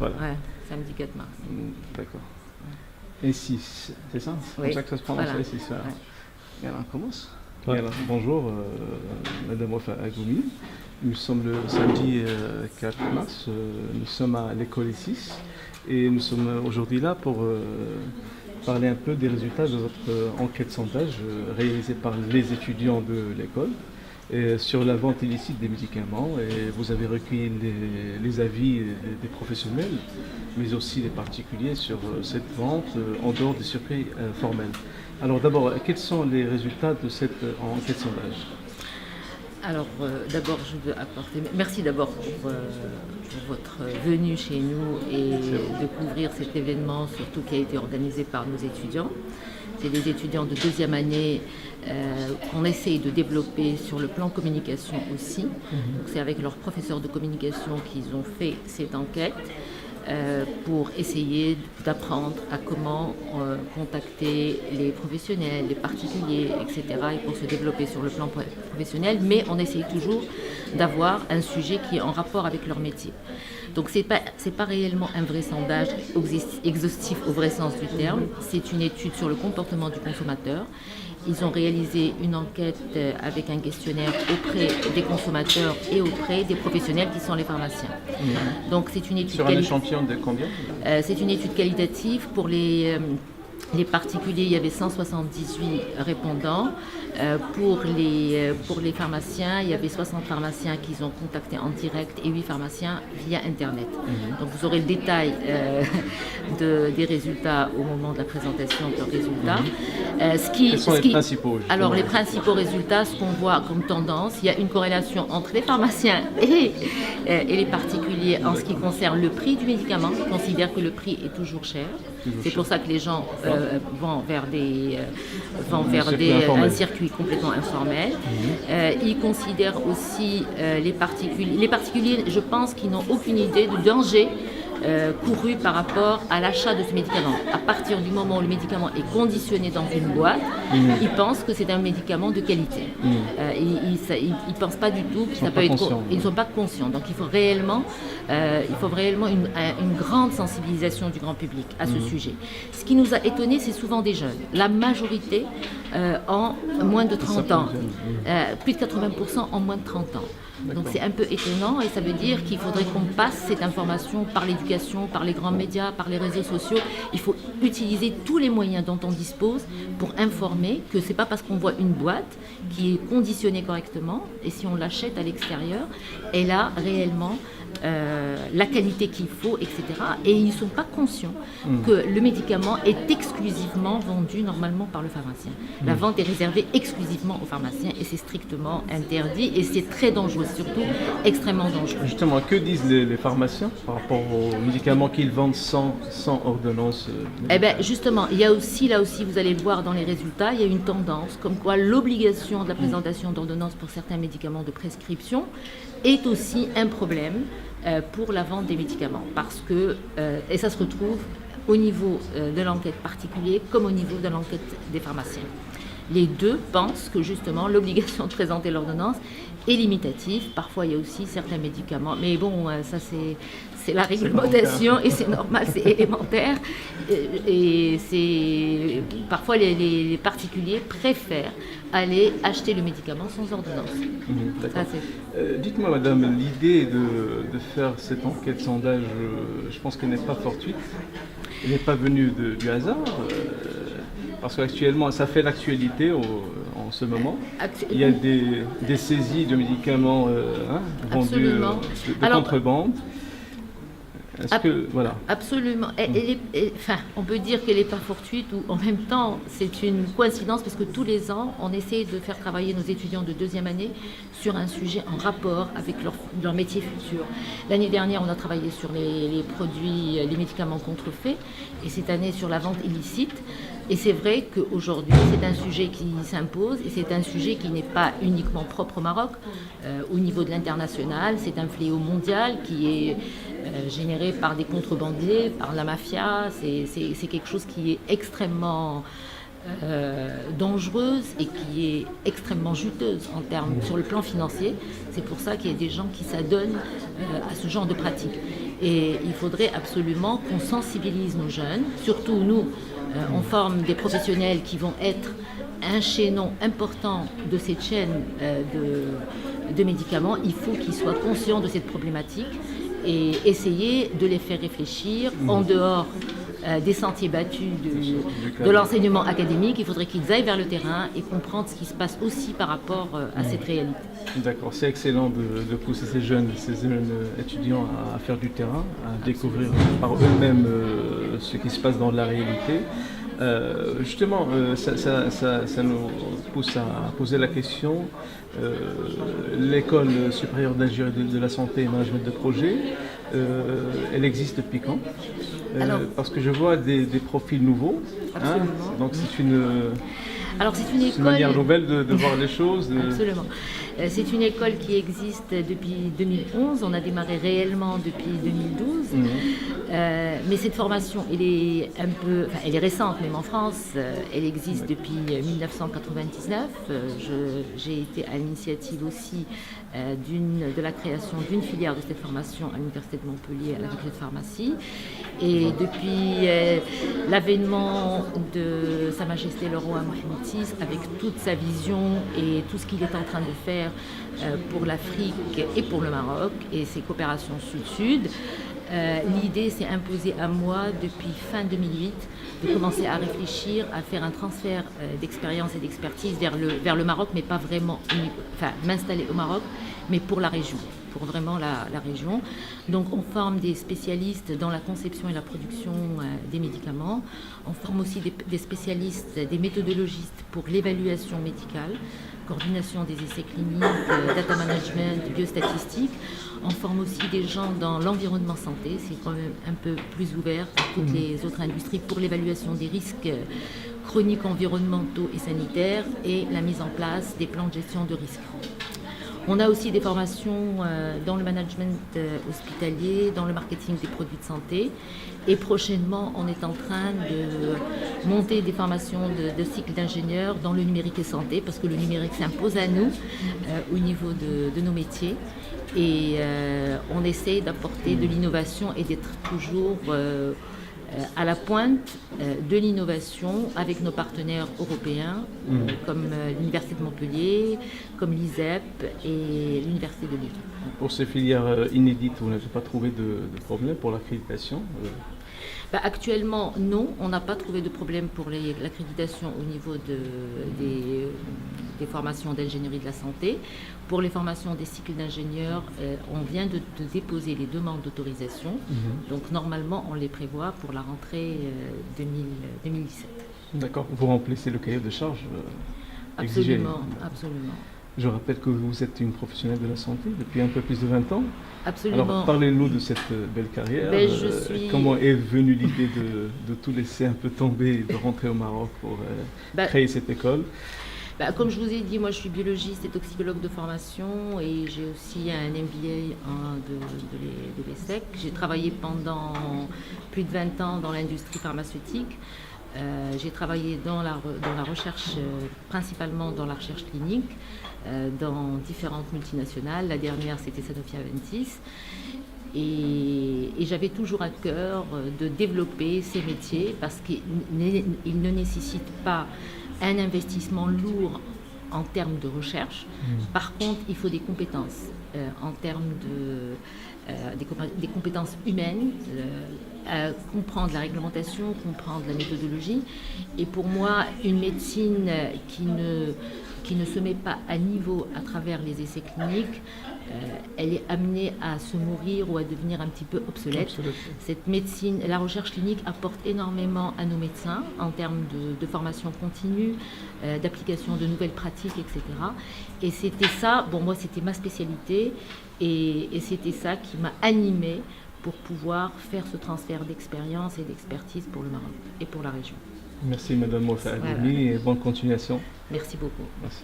Voilà. Ouais, samedi 4 mars. D'accord. Et 6, c'est ça? C'est comme ça que ça se prononce, voilà. Et6. Voilà. Ouais. Et alors, on commence. Ouais. Alors, bonjour, Madame Wafa Agoumi. Nous sommes le samedi 4 mars. Nous sommes à l'école E6 et nous sommes aujourd'hui là pour parler un peu des résultats de votre enquête sondage réalisée par les étudiants de l'école sur la vente illicite des médicaments. Et vous avez recueilli les avis des professionnels, mais aussi des particuliers sur cette vente en dehors des circuits formels. Alors d'abord, quels sont les résultats de cette enquête sondage? Alors d'abord, je veux apporter... Merci d'abord pour votre venue chez nous et de couvrir cet événement, surtout qui a été organisé par nos étudiants. C'est des étudiants de deuxième année qu'on essaye de développer sur le plan communication aussi. Donc, c'est avec leurs professeurs de communication qu'ils ont fait cette enquête. Pour essayer d'apprendre à comment contacter les professionnels, les particuliers, etc. et pour se développer sur le plan professionnel, mais on essaye toujours d'avoir un sujet qui est en rapport avec leur métier. Donc c'est pas réellement un vrai sondage exhaustif au vrai sens du terme, c'est une étude sur le comportement du consommateur. Ils ont réalisé une enquête avec un questionnaire auprès des consommateurs et auprès des professionnels qui sont les pharmaciens. Donc c'est une étude sur un échantillon de combien? C'est une étude qualitative. Pour les particuliers, il y avait 178 répondants. Pour les pharmaciens, il y avait 60 pharmaciens qu'ils ont contactés en direct et 8 pharmaciens via Internet. Donc vous aurez le détail des résultats au moment de la présentation de leurs résultats. Quels sont les principaux? Alors les principaux résultats, ce qu'on voit comme tendance, il y a une corrélation entre les pharmaciens et les particuliers en ce qui concerne le prix du médicament. Ils considèrent que le prix est toujours cher. C'est pour ça que les gens vont vers un circuit complètement informel. Ils considèrent aussi les particuliers. Les particuliers, je pense qu'ils n'ont aucune idée du danger couru par rapport à l'achat de ce médicament. À partir du moment où le médicament est conditionné dans une boîte, ils pensent que c'est un médicament de qualité. Ils ne pensent pas du tout que ça peut être... Ils ne sont pas conscients. Donc il faut réellement une grande sensibilisation du grand public à ce sujet. Ce qui nous a étonnés, c'est souvent des jeunes. La majorité en moins de 30 ans. Plus de 80% en moins de 30 ans. Donc c'est un peu étonnant et ça veut dire qu'il faudrait qu'on passe cette information par l'éducation, par les grands médias, par les réseaux sociaux. Il faut utiliser tous les moyens dont on dispose pour informer que c'est pas parce qu'on voit une boîte qui est conditionnée correctement et si on l'achète à l'extérieur, elle a réellement la qualité qu'il faut, etc. Et ils ne sont pas conscients que le médicament est exclusivement vendu normalement par le pharmacien. La vente est réservée exclusivement aux pharmaciens et c'est strictement interdit et c'est très dangereux, surtout extrêmement dangereux. Justement, que disent les pharmaciens par rapport aux médicaments qu'ils vendent sans ordonnance? Eh bien, justement, il y a aussi, là aussi, vous allez le voir dans les résultats, il y a une tendance comme quoi l'obligation de la présentation d'ordonnance pour certains médicaments de prescription est aussi un problème pour la vente des médicaments. Parce que, et ça se retrouve au niveau de l'enquête particulière comme au niveau de l'enquête des pharmaciens. Les deux pensent que justement l'obligation de présenter l'ordonnance est limitative. Parfois, il y a aussi certains médicaments. Mais bon, ça c'est la réglementation et c'est normal, c'est élémentaire. Et parfois, les particuliers préfèrent aller acheter le médicament sans ordonnance. D'accord. Dites-moi, madame, l'idée de faire cette enquête sondage, je pense qu'elle n'est pas fortuite. Elle n'est pas venue du hasard. Parce qu'actuellement, ça fait l'actualité en ce moment. Il y a des saisies de médicaments vendus de contrebande. Voilà. Absolument. On peut dire qu'elle n'est pas fortuite ou en même temps, c'est une coïncidence parce que tous les ans, on essaie de faire travailler nos étudiants de deuxième année sur un sujet en rapport avec leur métier futur. L'année dernière, on a travaillé sur les produits, les médicaments contrefaits et cette année sur la vente illicite. Et c'est vrai qu'aujourd'hui, c'est un sujet qui s'impose et c'est un sujet qui n'est pas uniquement propre au Maroc. Au niveau de l'international, c'est un fléau mondial qui est généré par des contrebandiers, par la mafia. C'est quelque chose qui est extrêmement dangereuse et qui est extrêmement juteuse sur le plan financier. C'est pour ça qu'il y a des gens qui s'adonnent à ce genre de pratique. Et il faudrait absolument qu'on sensibilise nos jeunes, surtout nous, on forme des professionnels qui vont être un chaînon important de cette chaîne de médicaments. Il faut qu'ils soient conscients de cette problématique et essayer de les faire réfléchir en dehors des sentiers battus de l'enseignement académique. Il faudrait qu'ils aillent vers le terrain et comprendre ce qui se passe aussi par rapport à cette réalité. D'accord, c'est excellent de pousser ces jeunes étudiants à faire du terrain, à découvrir par eux-mêmes ce qui se passe dans la réalité. Justement, ça nous pousse à poser la question. L'école supérieure d'ingénierie de la santé et management de projet, elle existe depuis quand? Parce que je vois des profils nouveaux. Absolument. Donc c'est une école... manière nouvelle de voir les choses. Absolument. C'est une école qui existe depuis 2011. On a démarré réellement depuis 2012. Mais cette formation, elle est récente, même en France. Elle existe depuis 1999. J'ai été à l'initiative aussi de la création d'une filière de cette formation à l'Université de Montpellier, à la faculté de pharmacie. Et depuis l'avènement de Sa Majesté le Roi Mohamed VI, avec toute sa vision et tout ce qu'il est en train de faire pour l'Afrique et pour le Maroc et ses coopérations sud-sud, l'idée s'est imposée à moi depuis fin 2008 de commencer à réfléchir, à faire un transfert d'expérience et d'expertise vers le Maroc, mais pas vraiment, m'installer au Maroc, mais pour la région. Pour vraiment la région. Donc on forme des spécialistes dans la conception et la production des médicaments. On forme aussi des spécialistes, des méthodologistes pour l'évaluation médicale, coordination des essais cliniques, data management, biostatistique. On forme aussi des gens dans l'environnement santé, c'est quand même un peu plus ouvert que toutes les autres industries, pour l'évaluation des risques chroniques environnementaux et sanitaires et la mise en place des plans de gestion de risques. On a aussi des formations dans le management hospitalier, dans le marketing des produits de santé. Et prochainement, on est en train de monter des formations de cycle d'ingénieur dans le numérique et santé, parce que le numérique s'impose à nous au niveau de nos métiers. Et on essaie d'apporter de l'innovation et d'être toujours à la pointe de l'innovation avec nos partenaires européens, comme l'Université de Montpellier, comme l'ISEP et l'Université de Lille. Pour ces filières inédites, vous n'avez pas trouvé de problème pour l'accréditation? Actuellement, non, on n'a pas trouvé de problème pour l'accréditation au niveau des formations d'ingénierie de la santé. Pour les formations des cycles d'ingénieurs, on vient de déposer les demandes d'autorisation. Donc normalement, on les prévoit pour la rentrée 2017. D'accord, vous remplissez le cahier de charges exigé. Absolument. Je rappelle que vous êtes une professionnelle de la santé depuis un peu plus de 20 ans. Absolument. Alors parlez-nous de cette belle carrière. Comment est venue l'idée de tout laisser un peu tomber et de rentrer au Maroc pour créer cette école? Comme je vous ai dit, moi je suis biologiste et toxicologue de formation et j'ai aussi un MBA de l'ESSEC. J'ai travaillé pendant plus de 20 ans dans l'industrie pharmaceutique. J'ai travaillé dans la recherche, principalement dans la recherche clinique, dans différentes multinationales. La dernière, c'était Sanofi Aventis. Et j'avais toujours à cœur de développer ces métiers parce qu'ils ne nécessitent pas un investissement lourd en termes de recherche. Par contre, il faut des compétences en termes des compétences humaines, comprendre la réglementation, comprendre la méthodologie. Et pour moi, une médecine qui ne se met pas à niveau à travers les essais cliniques, elle est amenée à se mourir ou à devenir un petit peu obsolète. Cette médecine, la recherche clinique apporte énormément à nos médecins en termes de formation continue, d'application de nouvelles pratiques, etc. Et c'était ça, moi c'était ma spécialité et c'était ça qui m'a animée pour pouvoir faire ce transfert d'expérience et d'expertise pour le Maroc et pour la région. Merci Madame Wafa Agoumi et bonne continuation. Merci beaucoup. Merci.